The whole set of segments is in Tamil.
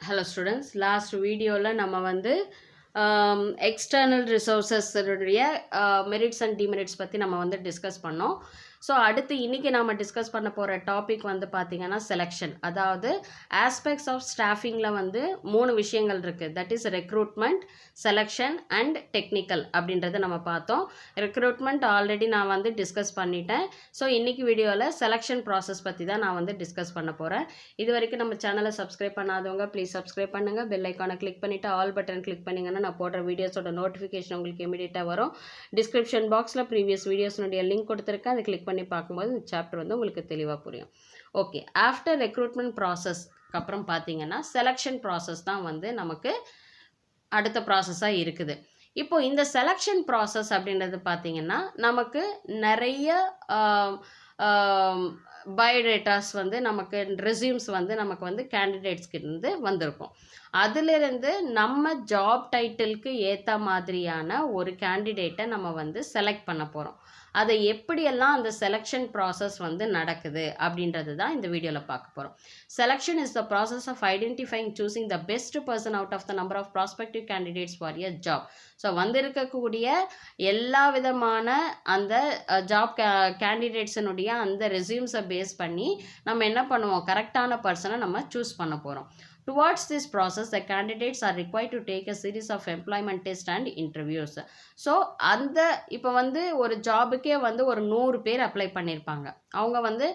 Hello students, last video la nama vandu external resources merits and demerits பத்தி நம்ம வந்து டிஸ்கஸ் பண்ணோம். ஸோ அடுத்து இன்றைக்கி நம்ம டிஸ்கஸ் பண்ண போகிற டாபிக் வந்து பார்த்திங்கன்னா செலெக்ஷன். அதாவது ஆஸ்பெக்ட்ஸ் ஆஃப் ஸ்டாஃபிங்கில் வந்து 3 விஷயங்கள் இருக்குது. That is recruitment, selection and technical அப்படின்றத நம்ம பார்த்தோம். ரெக்ரூட்மெண்ட் ஆல்ரெடி நான் வந்து டிஸ்கஸ் பண்ணிட்டேன். ஸோ இன்றைக்கி வீடியோவில் செலெக்ஷன் ப்ராசஸ் பற்றி தான் நான் வந்து டிஸ்கஸ் பண்ண போகிறேன். இது வரைக்கும் நம்ம சேனலை சப்ஸ்கிரைப் பண்ணாதவங்க ப்ளீஸ் சப்ஸ்கிரைப் பண்ணுங்கள். பெல் ஐக்கானை கிளிக் பண்ணிவிட்டு ஆல் பட்டன் கிளிக் பண்ணிங்கன்னா நான் போடுற வீடியோஸோட நோட்டிஃபிகேஷன் உங்களுக்கு இமீடியட்டாக வரும். டிஸ்கிரிப்ஷன் பாக்ஸில் ப்ரீவியஸ் வீடியோஸ்னுடைய லிங்க் கொடுத்துருக்கேன். அதை கிளிக் பண்ணி பார்க்கும்போது இந்த சாப்டர் வந்து உங்களுக்கு தெளிவாக புரியும். ஓகே, ஆஃப்டர் ரெக்ரூட்மெண்ட் ப்ராசஸ்க்கு அப்புறம் பார்த்தீங்கன்னா செலெக்ஷன் ப்ராசஸ் தான் வந்து நமக்கு அடுத்த ப்ராசஸாக இருக்குது. இப்போ இந்த செலெக்ஷன் ப்ராசஸ் அப்படின்றது பார்த்தீங்கன்னா நமக்கு நிறைய பயோடேட்டாஸ் வந்து நமக்கு ரெஸ்யூம்ஸ் வந்து நமக்கு வந்து கேண்டிடேட்ஸ்கிட்ட வந்திருக்கும். அதிலிருந்து நம்ம ஜாப் டைட்டிலுக்கு ஏற்ற மாதிரியான ஒரு கேண்டிடேட்டை நம்ம வந்து செலக்ட் பண்ண போகிறோம். அதை எப்படியெல்லாம் அந்த செலெக்ஷன் ப்ராசஸ் வந்து நடக்குது அப்படின்றது தான் இந்த வீடியோவில் பார்க்க போகிறோம். Selection is the process of identifying choosing the best person out of the number of prospective candidates for a job. So வந்திருக்கக்கூடிய எல்லா விதமான அந்த ஜாப் கேண்டிடேட்ஸினுடைய அந்த ரெஸ்யூம்ஸை பேஸ் பண்ணி நம்ம என்ன பண்ணுவோம், கரெக்டான பர்சனை நம்ம சூஸ் பண்ண போகிறோம். Towards this process, the candidates are required to take a series of employment tests and interviews. So அந்த இப்போ வந்து ஒரு ஜாபுக்கே வந்து ஒரு 100 பேர் அப்ளை பண்ணியிருப்பாங்க. அவங்க வந்து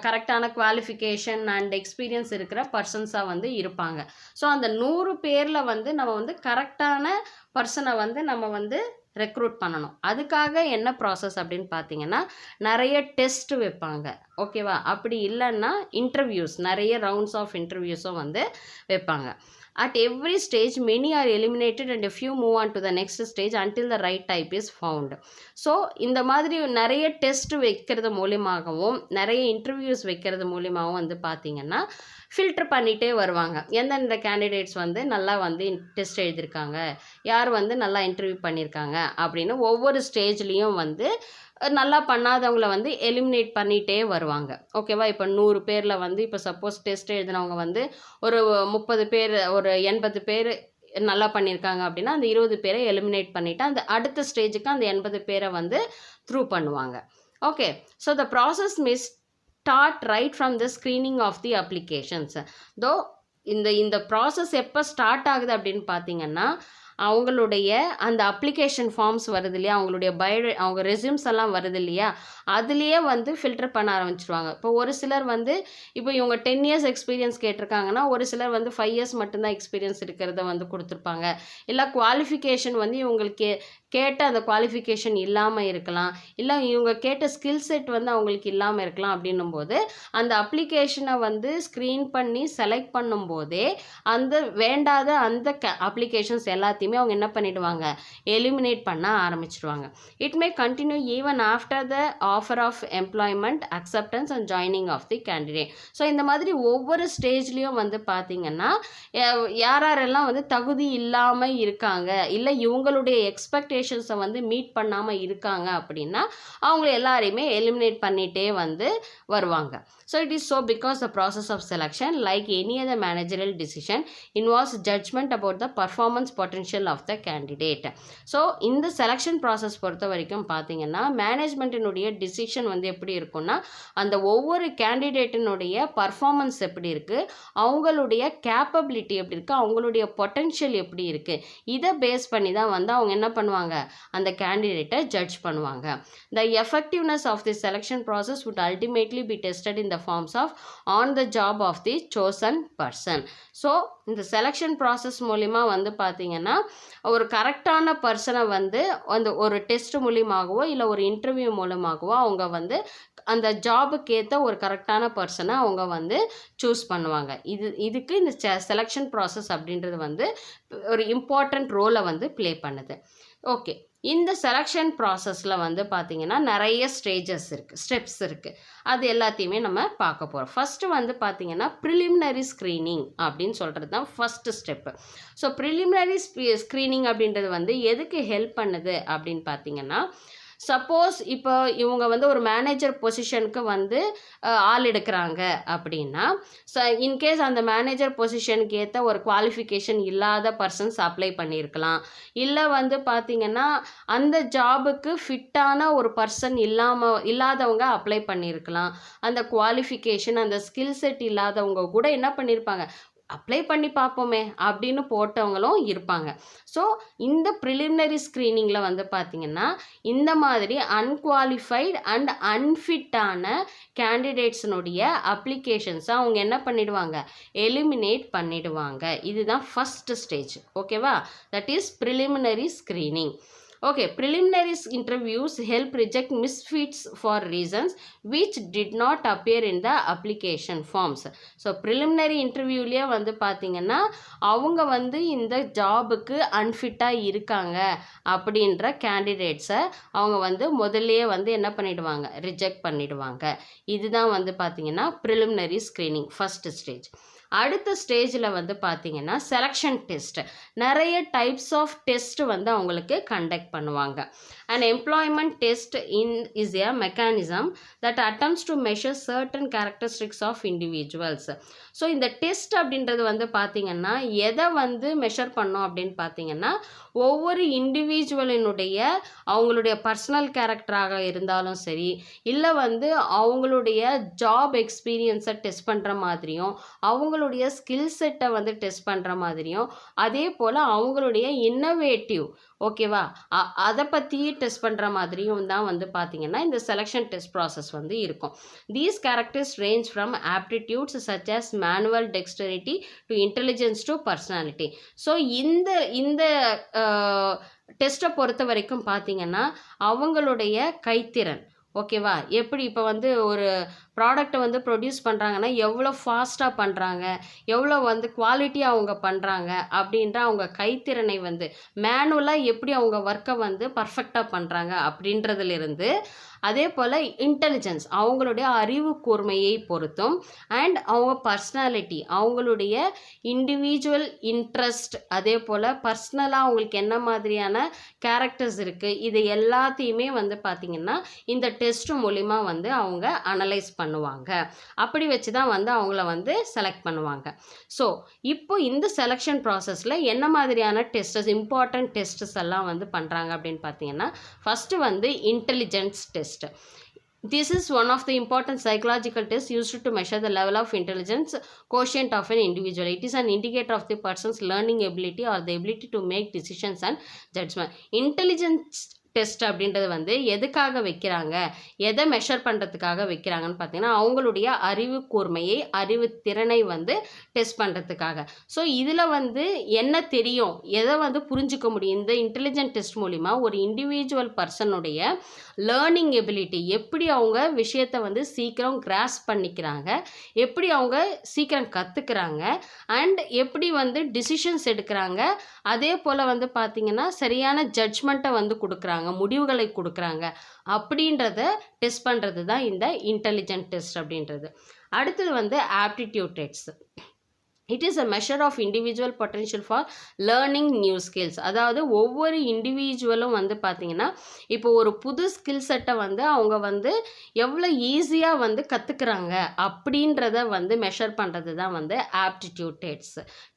கரெக்டான குவாலிஃபிகேஷன் அண்ட் எக்ஸ்பீரியன்ஸ் இருக்கிற பர்சன்ஸாக வந்து இருப்பாங்க. ஸோ அந்த 100 பேரில் வந்து நம்ம வந்து கரெக்டான பர்சனை வந்து நம்ம வந்து ரெக்ரூட் பண்ணணும். அதுக்காக என்ன ப்ராசஸ் அப்படின்னு பார்த்தீங்கன்னா நிறைய டெஸ்ட் வைப்பாங்க. ஓகேவா? அப்படி இல்லைன்னா இன்டர்வியூஸ், நிறைய ரவுண்ட்ஸ் ஆஃப் இன்டர்வியூஸும் வந்து வைப்பாங்க. At every stage, many are eliminated and a few move on to the next stage until the right type is found. So இந்த மாதிரி நிறைய டெஸ்ட் வைக்கிறது மூலியமாகவும் நிறைய இன்டர்வியூஸ் வைக்கிறது மூலியமாகவும் வந்து பார்த்திங்கன்னா ஃபில்டர் பண்ணிகிட்டே வருவாங்க. எந்தெந்த கேண்டிடேட்ஸ் வந்து நல்லா வந்து டெஸ்ட் எழுதியிருக்காங்க, யார் வந்து நல்லா இன்டர்வியூ பண்ணியிருக்காங்க அப்படின்னு ஒவ்வொரு ஸ்டேஜ்லேயும் வந்து நல்லா பண்ணாதவங்கள வந்து எலிமினேட் பண்ணிகிட்டே வருவாங்க. ஓகேவா? இப்போ 100 பேரில் வந்து இப்போ சப்போஸ் டெஸ்ட் எழுதினவங்க வந்து ஒரு 30 பேர், ஒரு 80 பேர் நல்லா பண்ணியிருக்காங்க அப்படின்னா அந்த 20 பேரை எலிமினேட் பண்ணிவிட்டு அந்த அடுத்த ஸ்டேஜுக்கு அந்த 80 பேரை வந்து த்ரூ பண்ணுவாங்க. Okay, so the process miss start right from the screening of the applications. though இந்த ப்ராசஸ் எப்போ ஸ்டார்ட் ஆகுது அப்படின்னு பார்த்தீங்கன்னா அவங்களுடைய அந்த அப்ளிகேஷன் ஃபார்ம்ஸ் வருது இல்லையா, அவங்களுடைய அவங்க ரெஸ்யூம்ஸ் எல்லாம் வருது இல்லையா, அதுலேயே வந்து ஃபில்டர் பண்ண ஆரம்பிச்சிருவாங்க. இப்போ ஒரு சிலர் வந்து இப்போ இவங்க 10 இயர்ஸ் எக்ஸ்பீரியன்ஸ் கேட்டிருக்காங்கன்னா ஒரு சிலர் வந்து 5 இயர்ஸ் மட்டும்தான் எக்ஸ்பீரியன்ஸ் இருக்கிறத வந்து கொடுத்துருப்பாங்க. இல்லை குவாலிஃபிகேஷன் வந்து இவங்களுக்கு கேட்ட அந்த குவாலிஃபிகேஷன் இல்லாமல் இருக்கலாம், இல்லை இவங்க கேட்ட ஸ்கில் செட் வந்து அவங்களுக்கு இல்லாமல் இருக்கலாம். அப்படின்னும் போது அந்த அப்ளிகேஷனை வந்து ஸ்க்ரீன் பண்ணி செலக்ட் பண்ணும்போதே அந்த வேண்டாத அந்த அப்ளிகேஷன்ஸ் எல்லாத்தையுமே அவங்க என்ன பண்ணிடுவாங்க, எலிமினேட் பண்ண ஆரம்பிச்சிடுவாங்க. It may continue even after the offer of employment acceptance and joining of the candidate. So இந்த மாதிரி ஒவ்வொரு ஸ்டேஜ்லேயும் வந்து பார்த்திங்கன்னா யாரெல்லாம் வந்து தகுதி இல்லாமல் இருக்காங்க, இல்லை இவங்களுடைய எக்ஸ்பெக்டேஷன்ஸை வந்து மீட் பண்ணாமல் இருக்காங்க அப்படின்னா அவங்கள எல்லாரையுமே எலிமினேட் பண்ணிகிட்டே வந்து வருவாங்க. So it is so because the process of selection like any other managerial decision involves judgement about the performance potential of the candidate. So இந்த செலெக்ஷன் ப்ராசஸ் பொறுத்த வரைக்கும் பார்த்தீங்கன்னா மேனேஜ்மெண்ட்டினுடைய டிசிஷன் வந்து எப்படி இருக்குன்னா அந்த ஒவ்வொரு கேண்டிடேட்டினுடைய பர்ஃபார்மன்ஸ் எப்படி இருக்குது, அவங்களுடைய கேப்பபிலிட்டி எப்படி இருக்குது, அவங்களுடைய பொட்டன்ஷியல் எப்படி இருக்குது, இதை பேஸ் பண்ணி தான் வந்து அவங்க என்ன பண்ணுவாங்க, அந்த கேண்டிடேட்டை ஜட்ஜ் பண்ணுவாங்க. The effectiveness of the selection process would ultimately be tested in the forms of on the job of the chosen person. So இந்த செலெக்ஷன் ப்ராசஸ் மூலிமா வந்து பார்த்திங்கன்னா ஒரு கரெக்டான பர்சனை வந்து அந்த ஒரு டெஸ்ட் மூலியமாகவோ இல்லை ஒரு இன்டர்வியூ மூலமாகவோ அவங்க வந்து அந்த ஜாபுக்கு ஏற்ற ஒரு கரெக்டான பர்சனை அவங்க வந்து சூஸ் பண்ணுவாங்க. இதுக்கு இந்த செலெக்ஷன் ப்ராசஸ் அப்படின்றது வந்து ஒரு இம்பார்ட்டண்ட் ரோலை வந்து ப்ளே பண்ணுது. ஓகே, இந்த செலெக்ஷன் ப்ராசஸில் வந்து பார்த்திங்கன்னா நிறைய ஸ்டெப்ஸ் இருக்குது. அது எல்லாத்தையுமே நம்ம பார்க்க போகிறோம். ஃபஸ்ட்டு வந்து பார்த்திங்கன்னா ப்ரிலிமினரி ஸ்க்ரீனிங் அப்படின்னு சொல்கிறது தான் first step. So preliminary screening அப்படின்றது வந்து எதுக்கு ஹெல்ப் பண்ணுது அப்படின்னு பார்த்திங்கன்னா சப்போஸ் இப்போ இவங்க வந்து ஒரு மேனேஜர் பொசிஷனுக்கு வந்து ஆள் எடுக்கிறாங்க அப்படின்னா, இன்கேஸ் அந்த மேனேஜர் பொசிஷனுக்கு ஏற்ற ஒரு குவாலிஃபிகேஷன் இல்லாத பர்சன்ஸ் அப்ளை பண்ணியிருக்கலாம். இல்லை வந்து பார்த்தீங்கன்னா அந்த ஜாபுக்கு ஃபிட்டான ஒரு பர்சன் இல்லாதவங்க அப்ளை பண்ணியிருக்கலாம். அந்த குவாலிஃபிகேஷன் அந்த ஸ்கில் செட் இல்லாதவங்க கூட என்ன பண்ணியிருப்பாங்க, அப்ளை பண்ணி பார்ப்போமே அப்படின்னு போட்டவங்களும் இருப்பாங்க. ஸோ இந்த ப்ரிலிமினரி ஸ்க்ரீனிங்கில் வந்து பார்த்திங்கன்னா இந்த மாதிரி அன்குவாலிஃபைடு அண்ட் அன்ஃபிட்டான கேண்டிடேட்ஸினுடைய அப்ளிகேஷன்ஸை அவங்க என்ன பண்ணிடுவாங்க, எலிமினேட் பண்ணிடுவாங்க. இதுதான் ஃபஸ்ட்டு ஸ்டேஜ். ஓகேவா? That is preliminary screening. Okay, preliminary interviews help reject misfits for reasons which did not appear in the application forms. So preliminary interviewலயே வந்து பார்த்தீங்கன்னா அவங்க வந்து இந்த ஜாபுக்கு அன்ஃபிட்டாக இருக்காங்க அப்படின்ற கேண்டிடேட்ஸை அவங்க வந்து முதல்லையே வந்து என்ன பண்ணிடுவாங்க, ரிஜெக்ட் பண்ணிடுவாங்க. இதுதான் வந்து பார்த்தீங்கன்னா preliminary screening ஃபஸ்ட்டு ஸ்டேஜ். அடுத்த ஸ்டேஜில் வந்து பார்த்தீங்கன்னா செலெக்ஷன் டெஸ்ட். நிறைய டைப்ஸ் ஆஃப் டெஸ்ட் வந்து அவங்களுக்கு கண்டக்ட் பண்ணுவாங்க. An employment test is a mechanism that attempts to measure certain characteristics of individuals. So இந்த டெஸ்ட் அப்படின்றது வந்து பார்த்திங்கன்னா எதை வந்து மெஷர் பண்ணோம் அப்படின்னு பார்த்தீங்கன்னா ஒவ்வொரு இண்டிவிஜுவலினுடைய அவங்களுடைய பர்சனல் கேரக்டராக இருந்தாலும் சரி, இல்லை வந்து அவங்களுடைய ஜாப் எக்ஸ்பீரியன்ஸை டெஸ்ட் பண்ணுற மாதிரியும் அவங்களுடைய ஸ்கில் செட்டை வந்து டெஸ்ட் பண்ணுற மாதிரியும் அதே போல் அவங்களுடைய இன்னோவேட்டிவ் ஓகேவா அதை பற்றி டெஸ்ட் பண்ணுற மாதிரியும் தான் வந்து பார்த்திங்கன்னா இந்த செலெக்ஷன் டெஸ்ட் ப்ராசஸ் வந்து இருக்கும். These characters range from aptitudes such as manual dexterity to intelligence to personality. So இந்த டெஸ்ட்டை பொறுத்த வரைக்கும் பார்த்திங்கன்னா அவங்களுடைய கைத்திறன் ஓகேவா, எப்படி இப்போ வந்து ஒரு ப்ராடக்டை வந்து ப்ரொடியூஸ் பண்ணுறாங்கன்னா எவ்வளோ ஃபாஸ்ட்டாக பண்ணுறாங்க, எவ்வளோ வந்து குவாலிட்டியாக அவங்க பண்ணுறாங்க அப்படின்ற அவங்க கைத்திறனை வந்து மேனுவலாக எப்படி அவங்க ஒர்க்கை வந்து பர்ஃபெக்டாக பண்ணுறாங்க அப்படின்றதுலேருந்து அதே போல் இன்டெலிஜென்ஸ் அவங்களுடைய அறிவு கூர்மையை பொறுத்தும் அண்ட் அவங்க பர்சனாலிட்டி அவங்களுடைய இண்டிவிஜுவல் இன்ட்ரெஸ்ட் அதே போல் பர்சனலாக அவங்களுக்கு என்ன மாதிரியான கேரக்டர்ஸ் இருக்குது இது எல்லாத்தையுமே வந்து பார்த்திங்கன்னா இந்த டெஸ்ட் மூலிமா வந்து அவங்க அனலைஸ் பண்ணுவாங்க. அப்படி வச்சு தான் வந்து அவங்கள வந்து செலக்ட் பண்ணுவாங்க. ஸோ இப்போ இந்த செலெக்ஷன் ப்ராசஸில் என்ன மாதிரியான டெஸ்டஸ் இம்பார்ட்டன்ட் டெஸ்டஸ் எல்லாம் வந்து பண்ணுறாங்க அப்படின்னு பார்த்தீங்கன்னா ஃபஸ்ட்டு வந்து intelligence test. This is one of the important psychological tests used to measure the level of intelligence quotient of an individual. It is an indicator of the person's learning ability or the ability to make decisions and judgment. Intelligence test அப்படின்றது வந்து எதுக்காக வைக்கிறாங்க, எதை மெஷர் பண்ணுறதுக்காக வைக்கிறாங்கன்னு பார்த்தீங்கன்னா அவங்களுடைய அறிவு கூர்மையை அறிவு திறனை வந்து டெஸ்ட் பண்ணுறதுக்காக. ஸோ இதில் வந்து என்ன தெரியும், எதை வந்து புரிஞ்சிக்க முடியும், இந்த இன்டெலிஜென்ட் டெஸ்ட் மூலிமா ஒரு இண்டிவிஜுவல் பர்சனுடைய லேர்னிங் எபிலிட்டி எப்படி அவங்க விஷயத்தை வந்து சீக்கிரம் கிராஸ் பண்ணிக்கிறாங்க, எப்படி அவங்க சீக்கிரம் கற்றுக்கிறாங்க அண்ட் எப்படி வந்து டிசிஷன்ஸ் எடுக்கிறாங்க, அதே போல் வந்து பார்த்திங்கன்னா சரியான ஜட்ஜ்மெண்ட்டை வந்து கொடுக்குறாங்க, முடிவுகளை கொடுக்குறாங்க அப்படின்றத டெஸ்ட் பண்ணுறது தான் இந்த இன்டெலிஜென்ட் டெஸ்ட் அப்படின்றது. அடுத்தது வந்து aptitude test. It is a measure of individual potential for learning new skills. அதாவது ஒவ்வொரு இண்டிவிஜுவலும் வந்து பார்த்திங்கன்னா இப்போ ஒரு புது ஸ்கில் செட்டை வந்து அவங்க வந்து எவ்வளோ ஈஸியாக வந்து கற்றுக்குறாங்க அப்படின்றத வந்து மெஷர் பண்ணுறது தான் வந்து aptitude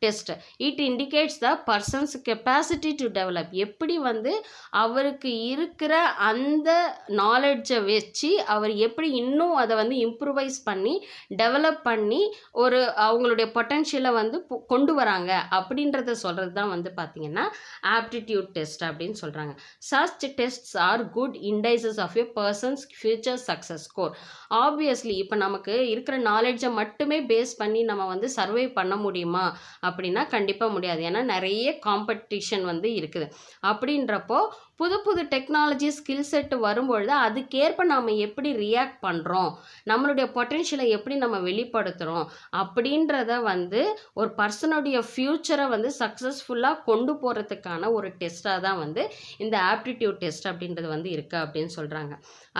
test. It indicates the persons capacity to develop. எப்படி வந்து அவருக்கு இருக்கிற அந்த நாலெட்ஜை வச்சு அவர் எப்படி இன்னும் அதை வந்து இம்ப்ரூவைஸ் பண்ணி டெவலப் பண்ணி ஒரு அவங்களுடைய பொட்டென்ஷியல் வந்து கொண்டு வராங்க அப்படின்றத சொல்கிறது தான் வந்து பார்த்திங்கன்னா ஆப்டிடியூட் டெஸ்ட் அப்படின்னு சொல்கிறாங்க. Such tests are good indices of a person's future success score. Obviously இப்போ நமக்கு இருக்கிற நாலேஜை மட்டுமே பேஸ் பண்ணி நம்ம வந்து சர்வை பண்ண முடியுமா அப்படின்னா கண்டிப்பாக முடியாது. ஏன்னா நிறைய காம்படிஷன் வந்து இருக்குது. அப்படின்றப்போ புது புது டெக்னாலஜி ஸ்கில் செட்டு வரும்பொழுது அதுக்கேற்ப நாம் எப்படி ரியாக்ட் பண்ணுறோம், நம்மளுடைய பொட்டென்ஷியலை எப்படி நம்ம வெளிப்படுத்துகிறோம் அப்படின்றத வந்து ஒரு பர்சனுடைய ஃப்யூச்சரை வந்து சக்ஸஸ்ஃபுல்லாக கொண்டு போகிறதுக்கான ஒரு டெஸ்ட்டாக தான் வந்து இந்த ஆப்டிடியூட் டெஸ்ட் அப்படின்றது வந்து இருக்குது அப்படின்னு சொல்கிறாங்க.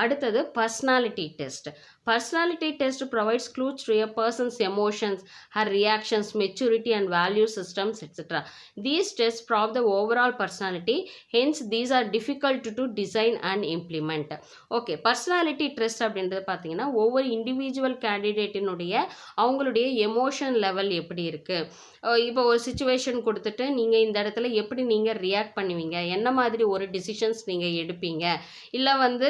அடுத்தது personality test. Personality test provides clues to a person's emotions, her reactions, maturity and value systems, etc. These tests probe the overall personality. Hence, these are are difficult to design and implement. Okay, personality test அப்படின்றது பார்த்தீங்கன்னா ஒவ்வொரு இண்டிவிஜுவல் கேண்டிடேட்டினுடைய அவங்களுடைய எமோஷன் லெவல் எப்படி இருக்குது, இப்போ ஒரு சுச்சுவேஷன் கொடுத்துட்டு நீங்கள் இந்த இடத்துல எப்படி நீங்கள் ரியாக்ட் பண்ணுவீங்க, என்ன மாதிரி ஒரு டிசிஷன்ஸ் நீங்கள் எடுப்பீங்க, இல்லை வந்து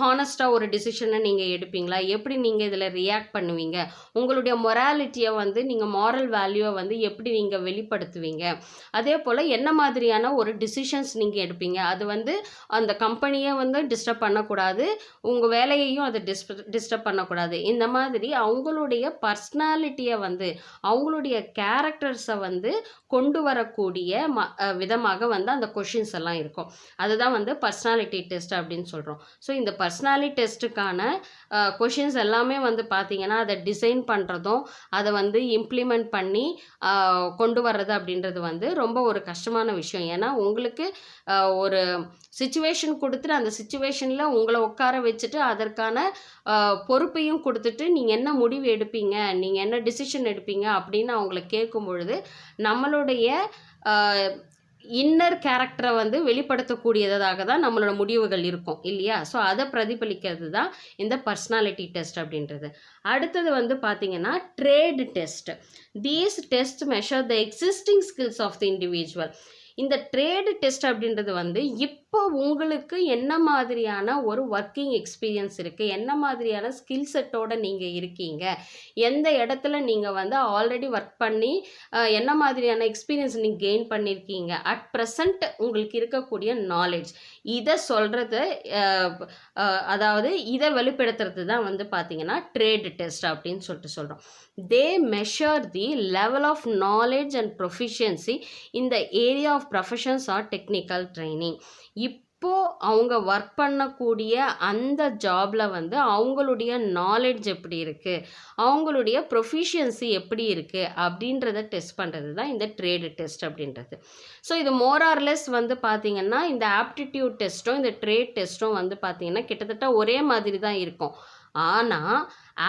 ஹானஸ்ட்டாக ஒரு டிசிஷனை நீங்கள் எடுப்பீங்களா, எப்படி நீங்கள் இதில் ரியாக்ட் பண்ணுவீங்க, உங்களுடைய மொராலிட்டியை வந்து நீங்கள் மாரல் வேல்யூவை வந்து எப்படி நீங்கள் வெளிப்படுத்துவீங்க, அதே போல் என்ன மாதிரியான ஒரு டிசிஷன்ஸ் நீங்கள் எடுப்பீங்க, அது வந்து அந்த கம்பெனியை வந்து டிஸ்டர்ப் பண்ணக்கூடாது, உங்கள் வேலையையும் அதை டிஸ்டர்ப் பண்ணக்கூடாது. இந்த மாதிரி அவங்களுடைய பர்சனாலிட்டியை வந்து அவங்களுடைய கேரக்டர்ஸை வந்து கொண்டு வரக்கூடிய விதமாக வந்து அந்த கொஷின்ஸ் எல்லாம் இருக்கும். அதுதான் வந்து பர்சனாலிட்டி டெஸ்ட் அப்படின்னு சொல்கிறோம். ஸோ இந்த பர்சனாலிட்டி டெஸ்ட்டுக்கான கொஷின்ஸ் எல்லாமே வந்து பார்த்திங்கன்னா அதை டிசைன் பண்ணுறதும் அதை வந்து இம்ப்ளிமெண்ட் பண்ணி கொண்டு வர்றது அப்படின்றது வந்து ரொம்ப ஒரு கஷ்டமான விஷயம். ஏன்னா உங்களுக்கு ஒரு சிச்சுவேஷன் கொடுத்துட்டு அந்த சிச்சுவேஷனில் உங்களை உட்கார வச்சுட்டு அதற்கான பொறுப்பையும் கொடுத்துட்டு நீங்கள் என்ன முடிவு எடுப்பீங்க, நீங்கள் என்ன டிசிஷன் எடுப்பீங்க அப்படின்னு அவங்கள கேட்கும் பொழுது நம்மளுடைய இன்னர் கேரக்டரை வந்து வெளிப்படுத்தக்கூடியதாக தான் நம்மளோட முடிவுகள் இருக்கும் இல்லையா. ஸோ அதை பிரதிபலிக்கிறது தான் இந்த பர்சனாலிட்டி டெஸ்ட் அப்படின்றது. அடுத்தது வந்து பார்த்திங்கன்னா trade test. These test measure the existing skills of the individual. இந்த ட்ரேடு டெஸ்ட் அப்படின்றது வந்து இப்போ உங்களுக்கு என்ன மாதிரியான ஒரு ஒர்க்கிங் எக்ஸ்பீரியன்ஸ் இருக்குது, என்ன மாதிரியான ஸ்கில் செட்டோடு நீங்கள் இருக்கீங்க, எந்த இடத்துல நீங்கள் வந்து ஆல்ரெடி ஒர்க் பண்ணி என்ன மாதிரியான எக்ஸ்பீரியன்ஸ் நீங்கள் கெயின் பண்ணியிருக்கீங்க, அட் ப்ரெசண்ட் உங்களுக்கு இருக்கக்கூடிய நாலேஜ், இதை சொல்கிறது அதாவது இதை வெளிப்படுத்துறது தான் வந்து பார்த்திங்கன்னா ட்ரேடு டெஸ்ட் அப்படின்னு சொல்கிறோம். They measure the level of knowledge and proficiency in the area of professions or technical training. இப்போ அவங்க ஒர்க் பண்ணக்கூடிய அந்த ஜாபில் வந்து அவங்களுடைய நாலேஜ் எப்படி இருக்குது, அவங்களுடைய ப்ரொஃபிஷியன்சி எப்படி இருக்குது அப்படின்றத டெஸ்ட் பண்ணுறது தான் இந்த ட்ரேடு டெஸ்ட் அப்படின்றது. ஸோ இது மோர் ஆர் லெஸ் வந்து பார்த்திங்கன்னா இந்த ஆப்டிடியூட் டெஸ்ட்டும் இந்த ட்ரேட் டெஸ்ட்டும் வந்து பார்த்திங்கன்னா கிட்டத்தட்ட ஒரே மாதிரி தான் இருக்கும். ஆனால்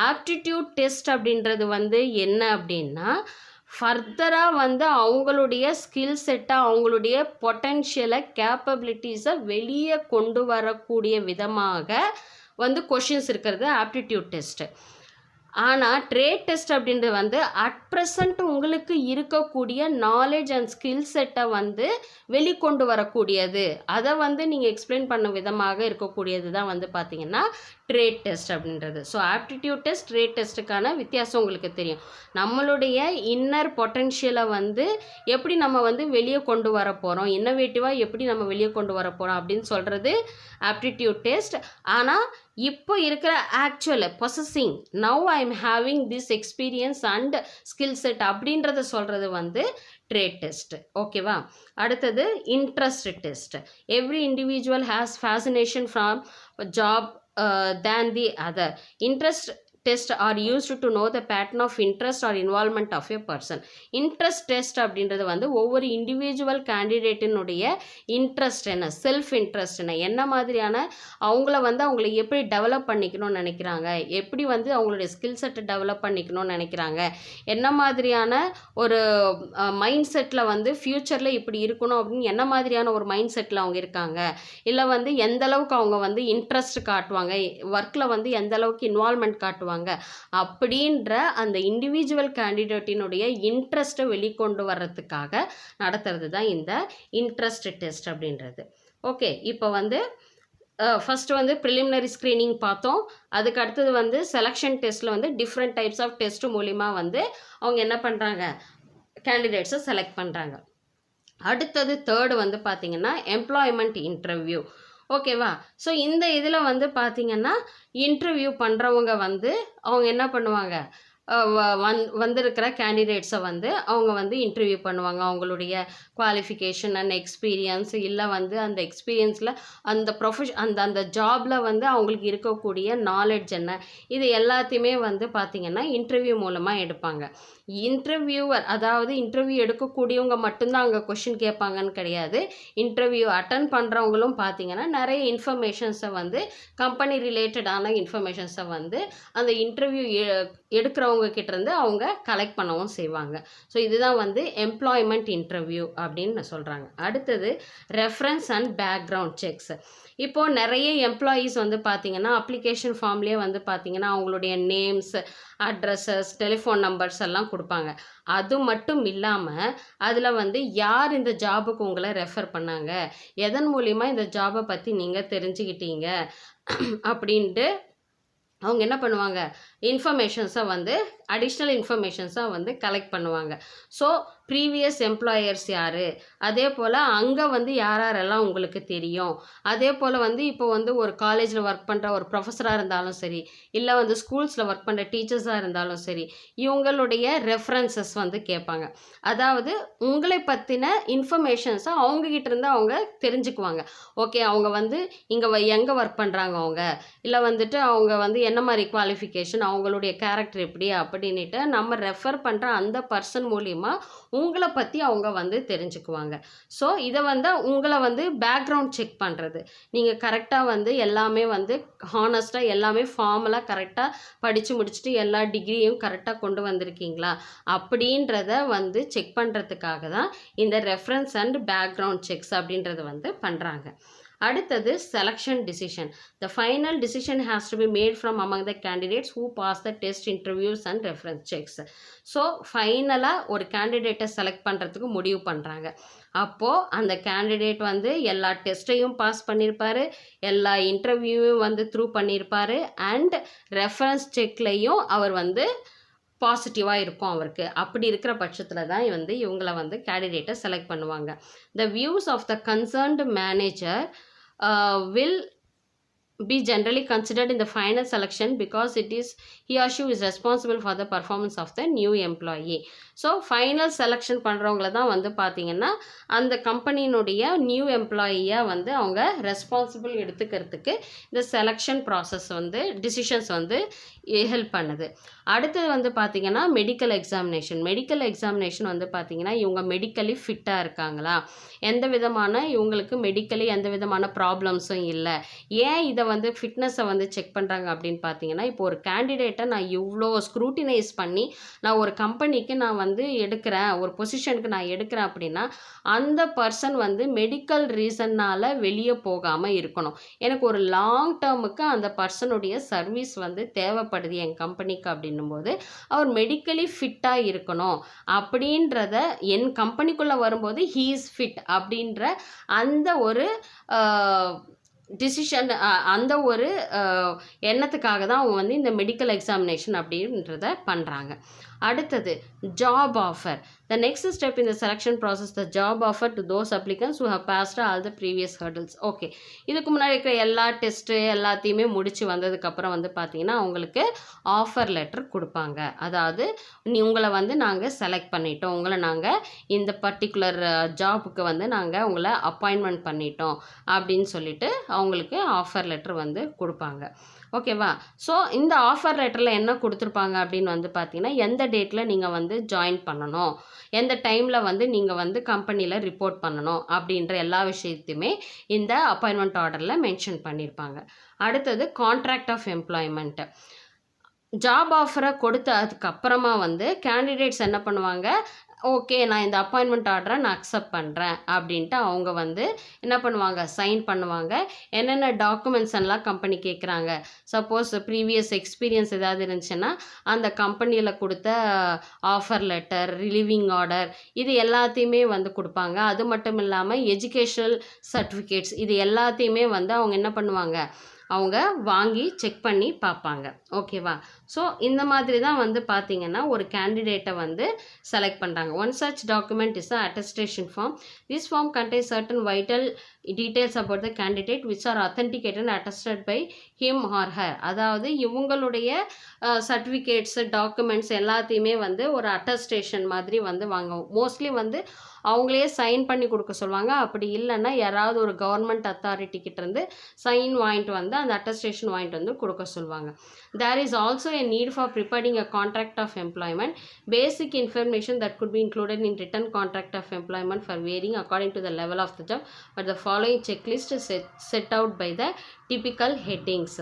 ஆப்டிடியூட் டெஸ்ட் அப்படின்றது வந்து என்ன அப்படின்னா ஃபர்தராக வந்து அவங்களுடைய ஸ்கில் செட்டை அவங்களுடைய பொட்டென்ஷியலை கேப்பபிலிட்டிஸை வெளியே கொண்டு வரக்கூடிய விதமாக வந்து கொஷின்ஸ் இருக்கிறது ஆப்டிடியூட் டெஸ்ட்டு. ஆனால் ட்ரேட் டெஸ்ட் அப்படின்றது வந்து அட் ப்ரெசண்ட் உங்களுக்கு இருக்கக்கூடிய நாலேஜ் அண்ட் ஸ்கில் செட்டை வந்து வெளிக்கொண்டு வரக்கூடியது, அதை வந்து நீங்கள் எக்ஸ்பிளைன் பண்ண விதமாக இருக்கக்கூடியது தான் வந்து பார்த்திங்கன்னா ட்ரேட் டெஸ்ட் அப்படின்றது. ஸோ ஆப்டிடியூட் டெஸ்ட் ட்ரேட் டெஸ்ட்டுக்கான வித்தியாசம் உங்களுக்கு தெரியும். நம்மளுடைய இன்னர் பொட்டென்ஷியலை வந்து எப்படி நம்ம வந்து வெளியே கொண்டு வர போகிறோம், இன்னோவேட்டிவாக எப்படி நம்ம வெளியே கொண்டு வர போகிறோம் அப்படின்னு சொல்கிறது ஆப்டிடியூட் டெஸ்ட். ஆனால் இப்போ இருக்கிற actual possessing now I am having this experience and skill set அப்படின்றத சொல்கிறது வந்து ட்ரேட் டெஸ்ட். ஓகேவா. அடுத்தது interest test. Every individual has fascination from job than the other. Interest tests are used to know the pattern of interest or involvement of a person. Interest test அப்படின்றது வந்து ஒவ்வொரு இண்டிவிஜுவல் கேண்டிடேட்டினுடைய இன்ட்ரெஸ்ட் என்ன, செல்ஃப் இன்ட்ரெஸ்ட் என்ன மாதிரியான அவங்கள வந்து அவங்கள எப்படி டெவலப் பண்ணிக்கணும்னு நினைக்கிறாங்க, எப்படி வந்து அவங்களுடைய ஸ்கில் செட்டை டெவலப் பண்ணிக்கணும்னு நினைக்கிறாங்க, என்ன மாதிரியான ஒரு மைண்ட் செட்டில் வந்து ஃப்யூச்சரில் இப்படி இருக்கணும் அப்படின்னு என்ன மாதிரியான ஒரு மைண்ட் செட்டில் அவங்க இருக்காங்க, இல்லை வந்து எந்த அளவுக்கு அவங்க வந்து இன்ட்ரெஸ்ட் காட்டுவாங்க, ஒர்க்கில் வந்து எந்த அளவுக்கு இன்வால்மெண்ட் காட்டுவாங்க அப்படின்ற அந்த இண்டிவிஜுவல் கேண்டிடேட்டினுடைய இன்ட்ரெஸ்ட்டை வெளிக்கொண்டு வர்றதுக்காக நடத்துறது தான் இந்த இன்ட்ரெஸ்ட் டெஸ்ட் அப்படின்றது. ஓகே, இப்போ வந்து ஃபஸ்ட்டு வந்து ப்ரிலிமினரி ஸ்க்ரீனிங் பார்த்தோம். அதுக்கு அடுத்தது வந்து செலெக்ஷன் டெஸ்ட்டில் வந்து டிஃப்ரெண்ட் டைப்ஸ் ஆஃப் டெஸ்ட் மூலிமா வந்து அவங்க என்ன பண்ணுறாங்க, கேண்டிடேட்ஸை செலக்ட் பண்ணுறாங்க. அடுத்தது தேர்டு வந்து பார்த்திங்கன்னா எம்ப்ளாய்மெண்ட் இன்டர்வியூ. ஓகேவா. ஸோ இந்த இதில் வந்து பார்த்திங்கன்னா இன்டர்வியூ பண்ணுறவங்க வந்து அவங்க என்ன பண்ணுவாங்க, வந்திருக்கிற கேண்டிடேட்ஸை வந்து அவங்க வந்து இன்டர்வியூ பண்ணுவாங்க. அவங்களுடைய குவாலிஃபிகேஷன் அண்ட் எக்ஸ்பீரியன்ஸ், இல்லை வந்து அந்த எக்ஸ்பீரியன்ஸில் அந்த அந்த ஜாபில் வந்து அவங்களுக்கு இருக்கக்கூடிய நாலேஜ் என்ன, இது எல்லாத்தையுமே வந்து பார்த்திங்கன்னா இன்டர்வியூ மூலமாக எடுப்பாங்க. இன்டர்வியூவர் அதாவது இன்டர்வியூ எடுக்கக்கூடியவங்க மட்டும்தான் அங்கே கொஷின் கேட்பாங்கன்னு கிடையாது. இன்டர்வியூ அட்டன் பண்ணுறவங்களும் பார்த்திங்கன்னா நிறைய இன்ஃபர்மேஷன்ஸை வந்து கம்பெனி ரிலேட்டடான இன்ஃபர்மேஷன்ஸை வந்து அந்த இன்டர்வியூ எடுக்கிறவங்க கிட்டேருந்து அவங்க கலெக்ட் பண்ணவும் செய்வாங்க. ஸோ இதுதான் வந்து எம்ப்ளாய்மெண்ட் இன்டர்வியூ அப்படின்னு சொல்கிறாங்க. அடுத்தது ரெஃபரன்ஸ் அண்ட் பேக்ரவுண்ட் செக்ஸ். இப்போது நிறைய எம்ப்ளாயீஸ் வந்து பார்த்திங்கன்னா அப்ளிகேஷன் ஃபார்ம்லேயே வந்து பார்த்திங்கன்னா அவங்களுடைய நேம்ஸ், அட்ரஸஸ், டெலிஃபோன் நம்பர்ஸ் எல்லாம் கொடுப்பாங்க. அது மட்டும் இல்லாமல் அதில் வந்து யார் இந்த ஜாபுக்கு உங்களை ரெஃபர் பண்ணாங்க, எதன் மூலிமா இந்த ஜாபை பற்றி நீங்கள் தெரிஞ்சுக்கிட்டீங்க அப்படின்ட்டு அவங்க என்ன பண்ணுவாங்க, இன்ஃபர்மேஷன்ஸை வந்து அடிஷ்னல் இன்ஃபர்மேஷன்ஸாக வந்து கலெக்ட் பண்ணுவாங்க. ஸோ ப்ரீவியஸ் எம்ப்ளாயர்ஸ் யார், அதே போல் அங்கே வந்து யாரெல்லாம் உங்களுக்கு தெரியும், அதே போல் வந்து இப்போ வந்து ஒரு காலேஜில் ஒர்க் பண்ணுற ஒரு ப்ரொஃபஸராக இருந்தாலும் சரி, இல்லை வந்து ஸ்கூல்ஸில் ஒர்க் பண்ணுற டீச்சர்ஸாக இருந்தாலும் சரி, இவங்களுடைய ரெஃபரன்சஸ் வந்து கேட்பாங்க. அதாவது உங்களை பற்றின இன்ஃபர்மேஷன்ஸை அவங்ககிட்ட இருந்து அவங்க தெரிஞ்சுக்குவாங்க. ஓகே, அவங்க வந்து இங்கே எங்கே ஒர்க் பண்ணுறாங்க, அவங்க இல்லை வந்துட்டு அவங்க வந்து என்ன மாதிரி குவாலிஃபிகேஷன், அவங்களுடைய கேரக்டர் எப்படி அப்படின்ட்டு நம்ம ரெஃபர் பண்ணுற அந்த பர்சன் மூலிமா உங்களை பற்றி அவங்க வந்து தெரிஞ்சுக்குவாங்க. ஸோ இதை வந்து உங்களை வந்து பேக்ரவுண்ட் செக் பண்ணுறது, நீங்கள் கரெக்டாக வந்து எல்லாமே வந்து ஹானஸ்ட்டாக எல்லாமே ஃபார்மலாக கரெக்டாக படித்து முடிச்சுட்டு எல்லா டிகிரியும் கரெக்டாக கொண்டு வந்திருக்கீங்களா அப்படின்றத வந்து செக் பண்ணுறதுக்காக தான் இந்த ரெஃபரன்ஸ் அண்ட் பேக்ரவுண்ட் செக்ஸ் அப்படின்றத வந்து பண்ணுறாங்க. அடுத்தது selection decision. The final decision has to be made from among the candidates who pass the test, interviews and reference checks. So ஃபைனலாக ஒரு கேண்டிடேட்டை செலக்ட் பண்ணுறதுக்கு முடிவு பண்ணுறாங்க. அப்போது அந்த கேண்டிடேட் வந்து எல்லா டெஸ்ட்டையும் பாஸ் பண்ணியிருப்பார், எல்லா இன்டர்வியூவும் வந்து த்ரூ பண்ணியிருப்பார், அண்ட் ரெஃபரன்ஸ் செக்லையும் அவர் வந்து பாசிட்டிவாக இருக்கும் அவருக்கு. அப்படி இருக்கிற பட்சத்தில் தான் வந்து இவங்களை வந்து கேண்டிடேட்டை செலக்ட் பண்ணுவாங்க. The views of the concerned manager will be generally considered in the final selection because it is he or she is responsible for the performance of the new employee. So final selection பண்ணுறவங்கள தான் வந்து பார்த்திங்கன்னா அந்த கம்பெனியினுடைய நியூ எம்ப்ளாயியாக வந்து அவங்க ரெஸ்பான்சிபிள் எடுத்துக்கிறதுக்கு இந்த செலெக்ஷன் ப்ராசஸ் வந்து டிசிஷன்ஸ் வந்து ஹெல்ப் பண்ணுது. அடுத்தது வந்து பார்த்திங்கன்னா மெடிக்கல் எக்ஸாமினேஷன் வந்து பார்த்திங்கன்னா இவங்க மெடிக்கலி ஃபிட்டாக இருக்காங்களா, எந்த விதமான இவங்களுக்கு மெடிக்கலி எந்த விதமான ப்ராப்ளம்ஸும் இல்லை. ஏன் இதை வந்து ஃபிட்னஸை வந்து செக் பண்ணுறாங்க அப்படின்னு பார்த்தீங்கன்னா, இப்போ ஒரு கேண்டிடேட்டை நான் இவ்வளோ ஸ்க்ரூட்டினைஸ் பண்ணி நான் ஒரு கம்பெனிக்கு நான் வந்து எடுக்கிறேன், ஒரு பொசிஷனுக்கு நான் எடுக்கிறேன் அப்படின்னா அந்த பர்சன் வந்து மெடிக்கல் ரீசன்னால் வெளியே போகாமல் இருக்கணும். எனக்கு ஒரு லாங் டேர்முக்கு அந்த பர்சனுடைய சர்வீஸ் வந்து தேவைப்படுது என் கம்பெனிக்கு அப்படின்னும் போது அவர் மெடிக்கலி ஃபிட்டாக இருக்கணும். அப்படின்றத என் கம்பெனிக்குள்ளே வரும்போது ஹீ இஸ் ஃபிட் அப்படின்ற அந்த ஒரு டிசிஷன், அந்த ஒரு எண்ணத்துக்காக தான் அவங்க வந்து இந்த மெடிக்கல் எக்ஸாமினேஷன் அப்படின்றத பண்ணுறாங்க. அடுத்தது job offer. The next step in the selection process, the job offer to those applicants who have passed all the previous hurdles. Okay, இதுக்கு முன்னாடி இருக்கிற எல்லா டெஸ்ட்டு எல்லாத்தையுமே முடித்து வந்ததுக்கப்புறம் வந்து பார்த்திங்கன்னா அவங்களுக்கு ஆஃபர் லெட்டர் கொடுப்பாங்க. அதாவது உங்களை வந்து நாங்கள் செலக்ட் பண்ணிட்டோம், உங்களை நாங்கள் இந்த பர்டிகுலர் ஜாபுக்கு வந்து நாங்கள் உங்களை அப்பாயின்மெண்ட் பண்ணிட்டோம் அப்படின்னு சொல்லிட்டு அவங்களுக்கு ஆஃபர் லெட்டர் வந்து கொடுப்பாங்க. ஓகேவா? ஸோ இந்த ஆஃபர் லெட்டரில் என்ன கொடுத்துருப்பாங்க அப்படின்னு வந்து பார்த்தீங்கன்னா, எந்த டேட்டில் நீங்கள் வந்து ஜாயின் பண்ணணும், எந்த டைமில் வந்து நீங்கள் வந்து கம்பெனியில் ரிப்போர்ட் பண்ணணும் அப்படின்ற எல்லா விஷயத்தையுமே இந்த அப்பாயின்மெண்ட் ஆர்டரில் மென்ஷன் பண்ணியிருப்பாங்க. அடுத்தது கான்ட்ராக்ட் ஆஃப் எம்ப்ளாய்மெண்ட். ஜாப் ஆஃபரை கொடுத்ததுக்கப்புறமா வந்து கேண்டிடேட்ஸ் என்ன பண்ணுவாங்க, ஓகே நான் இந்த அப்பாயின்மெண்ட் ஆர்டரை நான் அக்செப்ட் பண்ணுறேன் அப்படின்ட்டு அவங்க வந்து என்ன பண்ணுவாங்க, சைன் பண்ணுவாங்க. என்னென்ன டாக்குமெண்ட்ஸ் எல்லாம் கம்பெனி கேட்குறாங்க, சப்போஸ் ப்ரீவியஸ் எக்ஸ்பீரியன்ஸ் ஏதாவது இருந்துச்சுன்னா அந்த கம்பெனியில் கொடுத்த ஆஃபர் லெட்டர், ரிலீவிங் ஆர்டர், இது எல்லாத்தையுமே வந்து கொடுப்பாங்க. அது மட்டும் இல்லாமல் எஜுகேஷனல் சர்டிஃபிகேட்ஸ், இது எல்லாத்தையுமே வந்து அவங்க என்ன பண்ணுவாங்க, அவங்க வாங்கி செக் பண்ணி பார்ப்பாங்க. ஓகேவா? ஸோ இந்த மாதிரி தான் வந்து பார்த்திங்கன்னா ஒரு கேண்டிடேட்டை வந்து செலக்ட் பண்ணுறாங்க. One such document is attestation form. This form contains certain vital details about the candidate which are authenticated and attested by him or her. அதாவது இவங்களுடைய சர்டிஃபிகேட்ஸ், டாக்குமெண்ட்ஸ் எல்லாத்தையுமே வந்து ஒரு அட்டஸ்டேஷன் மாதிரி வந்து வாங்குவோம். மோஸ்ட்லி வந்து அவங்களே சைன் பண்ணி கொடுக்க சொல்லுவாங்க. அப்படி இல்லைன்னா யாராவது ஒரு கவர்மெண்ட் அத்தாரிட்டி கிட்டேருந்து சைன் வாங்கிட்டு வந்து அந்த அட்டஸ்டேஷன் வாங்கிட்டு வந்து கொடுக்க சொல்லுவாங்க. There is also a need for preparing a contract of employment. Basic information that could be included in written contract of employment for varying according to the level of the job, but the following checklist is set out by the typical headings.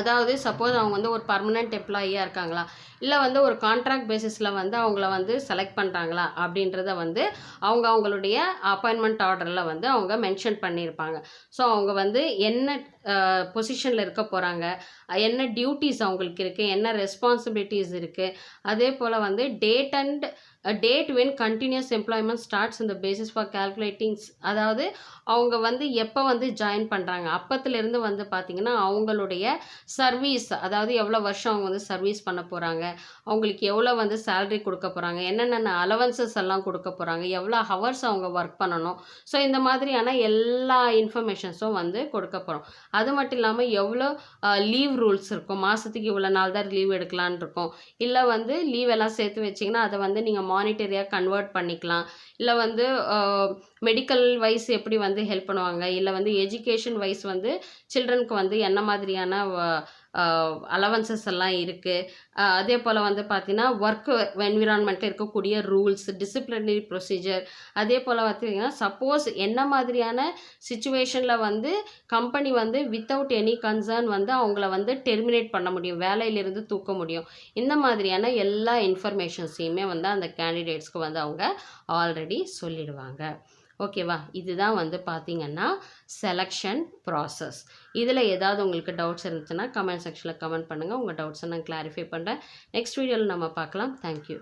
அதாவது சப்போஸ் அவங்க வந்து ஒரு பர்மனெண்ட் எம்ப்ளாயியாக இருக்காங்களா, இல்லை வந்து ஒரு கான்ட்ராக்ட் பேசிஸில் வந்து அவங்கள வந்து செலக்ட் பண்ணுறாங்களா அப்படின்றத வந்து அவங்களுடைய அப்பாயின்மெண்ட் ஆர்டரில் வந்து அவங்க மென்ஷன் பண்ணியிருப்பாங்க. ஸோ அவங்க வந்து என்ன பொசிஷனில் இருக்க போகிறாங்க, என்ன டியூட்டிஸ் அவங்களுக்கு இருக்குது, என்ன ரெஸ்பான்சிபிலிட்டிஸ் இருக்குது, அதே போல் வந்து date when continuous employment starts இந்த பேசிஸ் ஃபார் கேல்குலேட்டிங்ஸ். அதாவது அவங்க வந்து எப்போ வந்து ஜாயின் பண்ணுறாங்க அப்பத்துலேருந்து வந்து பார்த்திங்கன்னா அவங்களுடைய சர்வீஸ், அதாவது எவ்வளோ வருஷம் அவங்க வந்து சர்வீஸ் பண்ண போகிறாங்க, அவங்களுக்கு எவ்வளோ வந்து சேலரி கொடுக்க போகிறாங்க, என்னென்ன அலவன்சஸ் எல்லாம் கொடுக்க போகிறாங்க, எவ்வளோ ஹவர்ஸ் அவங்க ஒர்க் பண்ணணும். ஸோ இந்த மாதிரியான எல்லா இன்ஃபர்மேஷன்ஸும் வந்து கொடுக்க போகிறோம். அது மட்டும் இல்லாமல் எவ்வளோ லீவ் ரூல்ஸ் இருக்கும், மாதத்துக்கு இவ்வளோ நாள் தான் லீவ் எடுக்கலான் இருக்கும், இல்லை வந்து லீவ் எல்லாம் சேர்த்து வச்சிங்கன்னா அதை வந்து நீங்கள் மானிட்டரியாக கன்வெர்ட் பண்ணிக்கலாம், இல்லை வந்து மெடிக்கல் வைஸ் எப்படி வந்து ஹெல்ப் பண்ணுவாங்க, இல்லை வந்து எஜுகேஷன் வைஸ் வந்து சில்ட்ரனுக்கு வந்து என்ன மாதிரியான அலவன்சஸ் எல்லாம் இருக்குது. அதே போல் வந்து பார்த்திங்கன்னா ஒர்க் என்விரான்மெண்ட்டில் இருக்கக்கூடிய ரூல்ஸ், டிசிப்ளினரி ப்ரொசீஜர், அதே போல் பார்த்திங்கன்னா சப்போஸ் என்ன மாதிரியான சுச்சுவேஷனில் வந்து கம்பெனி வந்து வித்தவுட் எனி கன்சர்ன் வந்து அவங்கள வந்து டெர்மினேட் பண்ண முடியும், வேலையிலிருந்து தூக்க முடியும். இந்த மாதிரியான எல்லா இன்ஃபர்மேஷன்ஸையுமே வந்து அந்த கேண்டிடேட்ஸ்க்கு வந்து அவங்க ஆல்ரெடி சொல்லிடுவாங்க. ஓகேவா? இதுதான் வந்து பார்த்திங்கன்னா செலெக்ஷன் ப்ராசஸ். இதில் ஏதாவது உங்களுக்கு டவுட்ஸ் இருந்துச்சுன்னா கமெண்ட் செக்ஷனில் கமெண்ட் பண்ணுங்கள். உங்கள் டவுட்ஸை நான் கிளாரிஃபை பண்ணுறேன். நெக்ஸ்ட் வீடியோவில் நம்ம பார்க்கலாம். தேங்க்யூ.